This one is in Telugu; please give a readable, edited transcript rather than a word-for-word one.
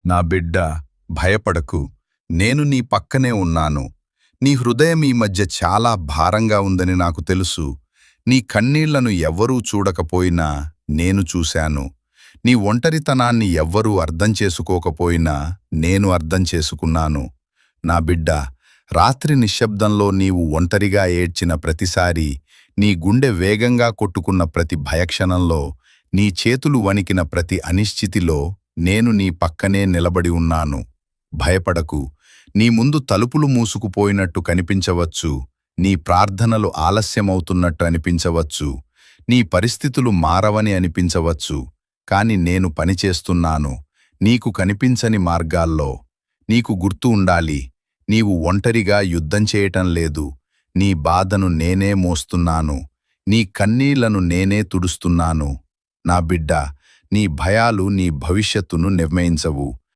నా బిడ్డ, భయపడకు, నేను నీ పక్కనే ఉన్నాను. నీ హృదయం ఈ మధ్య చాలా భారంగా ఉందని నాకు తెలుసు. నీ కన్నీళ్లను ఎవ్వరూ చూడకపోయినా నేను చూశాను. నీ ఒంటరితనాన్ని ఎవ్వరూ అర్థం చేసుకోకపోయినా నేను అర్థం చేసుకున్నాను. నా బిడ్డ, రాత్రి నిశ్శబ్దంలో నీవు ఒంటరిగా ఏడ్చిన ప్రతిసారీ, నీ గుండె వేగంగా కొట్టుకున్న ప్రతి భయక్షణంలో, నీ చేతులు వణికిన ప్రతి అనిశ్చితిలో నేను నీ పక్కనే నిలబడి ఉన్నాను. భయపడకు. నీ ముందు తలుపులు మూసుకుపోయినట్టు కనిపించవచ్చు, నీ ప్రార్థనలు ఆలస్యమవుతున్నట్టు అనిపించవచ్చు, నీ పరిస్థితులు మారవని అనిపించవచ్చు. కాని నేను పనిచేస్తున్నాను నీకు కనిపించని మార్గాల్లో. నీకు గుర్తు ఉండాలి, నీవు ఒంటరిగా యుద్ధం చేయటం లేదు. నీ బాధను నేనే మోస్తున్నాను, నీ కన్నీళ్లను నేనే తుడుస్తున్నాను. నా బిడ్డ, నీ భయాలు నీ భవిష్యత్తును నిర్ణయించవు.